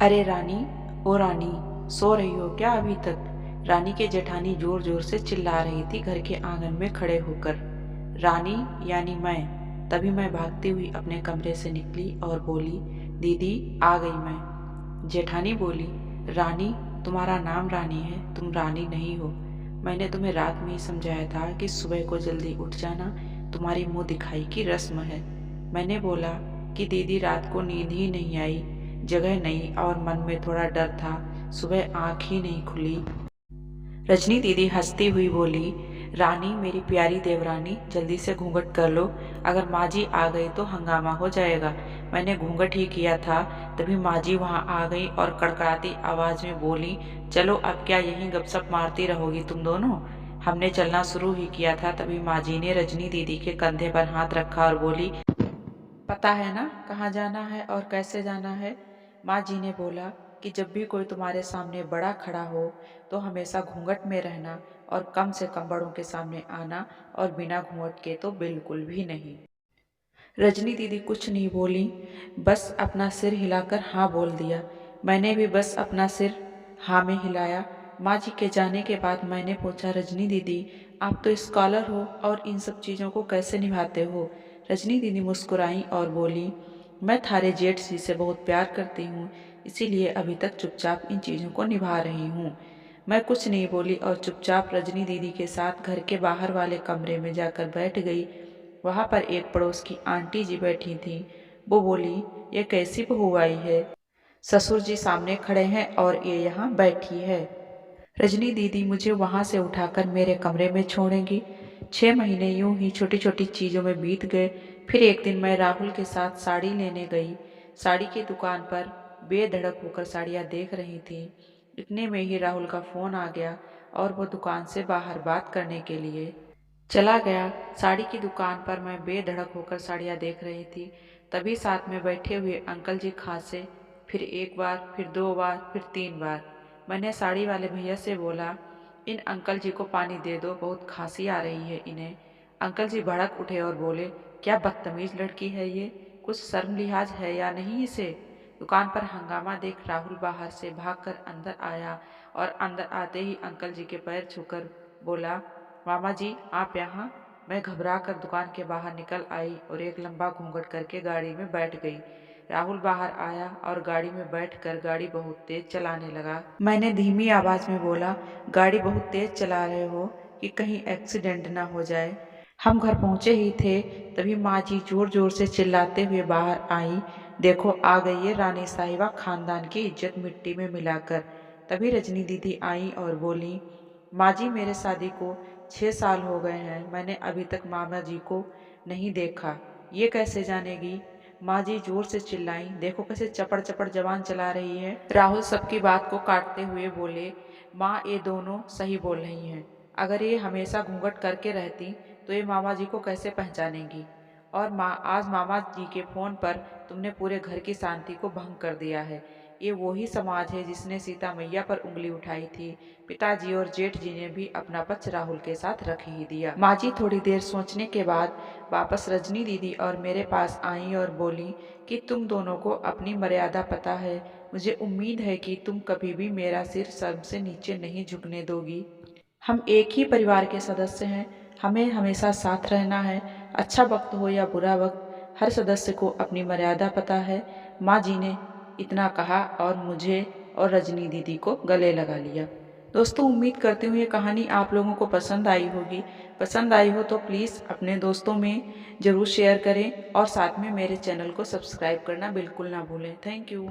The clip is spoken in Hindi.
अरे रानी, ओ रानी, सो रही हो क्या अभी तक? रानी के जेठानी जोर जोर से चिल्ला रही थी घर के आंगन में खड़े होकर। रानी यानी मैं। तभी मैं भागती हुई अपने कमरे से निकली और बोली, दीदी आ गई मैं। जेठानी बोली, रानी, तुम्हारा नाम रानी है, तुम रानी नहीं हो। मैंने तुम्हें रात में ही समझाया था कि सुबह को जल्दी उठ जाना, तुम्हारी मुंह दिखाई की रस्म है। मैंने बोला कि दीदी रात को नींद ही नहीं आई, जगह नहीं और मन में थोड़ा डर था, सुबह आंख ही नहीं खुली। रजनी दीदी हंसती हुई बोली, रानी मेरी प्यारी देवरानी, जल्दी से घूंघट कर लो, अगर माँ जी आ गई तो हंगामा हो जाएगा। मैंने घूंघट ही किया था, तभी माँ जी वहाँ आ गई और कड़कड़ाती आवाज में बोली, चलो अब क्या यहीं गपशप मारती रहोगी तुम दोनों? हमने चलना शुरू ही किया था, तभी माँ जी ने रजनी दीदी के कंधे पर हाथ रखा और बोली, पता है ना कहाँ जाना है और कैसे जाना है? माँ जी ने बोला कि जब भी कोई तुम्हारे सामने बड़ा खड़ा हो तो हमेशा घूंघट में रहना और कम से कम बड़ों के सामने आना, और बिना घूंघट के तो बिल्कुल भी नहीं। रजनी दीदी कुछ नहीं बोली, बस अपना सिर हिलाकर हाँ बोल दिया। मैंने भी बस अपना सिर हाँ में हिलाया। माँ जी के जाने के बाद मैंने पूछा, रजनी दीदी आप तो स्कॉलर हो और इन सब चीज़ों को कैसे निभाते हो? रजनी दीदी मुस्कुराई और बोली, मैं थारे जेठ जी से बहुत प्यार करती हूँ, इसीलिए अभी तक चुपचाप इन चीज़ों को निभा रही हूँ। मैं कुछ नहीं बोली और चुपचाप रजनी दीदी के साथ घर के बाहर वाले कमरे में जाकर बैठ गई। वहां पर एक पड़ोस की आंटी जी बैठी थी। वो बोली, ये कैसी बहू आई है? ससुर जी सामने खड़े हैं और ये यहाँ बैठी है। रजनी दीदी मुझे वहां से उठाकर मेरे कमरे में छोड़ेंगी? 6 महीने यूं ही छोटी छोटी चीजों में बीत गए। फिर एक दिन मैं राहुल के साथ साड़ी लेने गई। साड़ी की दुकान पर बेधड़क होकर साड़ियाँ देख रही थी। इतने में ही राहुल का फोन आ गया और वो दुकान से बाहर बात करने के लिए चला गया। साड़ी की दुकान पर मैं बेधड़क होकर साड़ियाँ देख रही थी, तभी साथ में बैठे हुए अंकल जी खांसे। फिर एक बार, फिर 2 बार, फिर 3 बार। मैंने साड़ी वाले भैया से बोला, इन अंकल जी को पानी दे दो, बहुत खांसी आ रही है इन्हें। अंकल जी भड़क उठे और बोले, क्या बदतमीज लड़की है ये, कुछ शर्म लिहाज है या नहीं इसे? दुकान पर हंगामा देख राहुल बाहर से भागकर अंदर आया और अंदर आते ही अंकल जी के पैर छूकर बोला, मामा जी आप यहाँ? मैं घबरा कर दुकान के बाहर निकल आई और एक लंबा घूंघट करके गाड़ी में बैठ गई। राहुल बाहर आया और गाड़ी में बैठकर गाड़ी बहुत तेज चलाने लगा। मैंने धीमी आवाज में बोला, गाड़ी बहुत तेज चला रहे हो कि कहीं एक्सीडेंट ना हो जाए। हम घर पहुंचे ही थे, तभी माँ जी जोर जोर से चिल्लाते हुए बाहर आई, देखो आ गई है रानी साहिबा, खानदान की इज्जत मिट्टी में मिलाकर। तभी रजनी दीदी आई और बोली, माँ जी मेरे शादी को 6 साल हो गए हैं, मैंने अभी तक मामा जी को नहीं देखा, ये कैसे जानेगी? माँ जी जोर से चिल्लाई, देखो कैसे चपड़ चपड़ जबान चला रही है। राहुल सबकी बात को काटते हुए बोले, माँ ये दोनों सही बोल रही हैं, अगर ये हमेशा घूंघट करके रहती तो ये मामा जी को कैसे पहचानेंगी? और माँ आज मामा जी के फोन पर तुमने पूरे घर की शांति को भंग कर दिया है। ये वही समाज है जिसने सीता मैया पर उंगली उठाई थी। पिताजी और जेठ जी ने भी अपना पक्ष राहुल के साथ रख ही दिया। माँ जी थोड़ी देर सोचने के बाद वापस रजनी दीदी और मेरे पास आई और बोली कि तुम दोनों को अपनी मर्यादा पता है, मुझे उम्मीद है कि तुम कभी भी मेरा सिर शर्म से नीचे नहीं झुकने दोगी। हम एक ही परिवार के सदस्य हैं, हमें हमेशा साथ रहना है, अच्छा वक्त हो या बुरा वक्त, हर सदस्य को अपनी मर्यादा पता है। माँ जी ने इतना कहा और मुझे और रजनी दीदी को गले लगा लिया। दोस्तों उम्मीद करती हूँ ये कहानी आप लोगों को पसंद आई होगी। पसंद आई हो तो प्लीज़ अपने दोस्तों में ज़रूर शेयर करें और साथ में मेरे चैनल को सब्सक्राइब करना बिल्कुल ना भूलें। Thank you.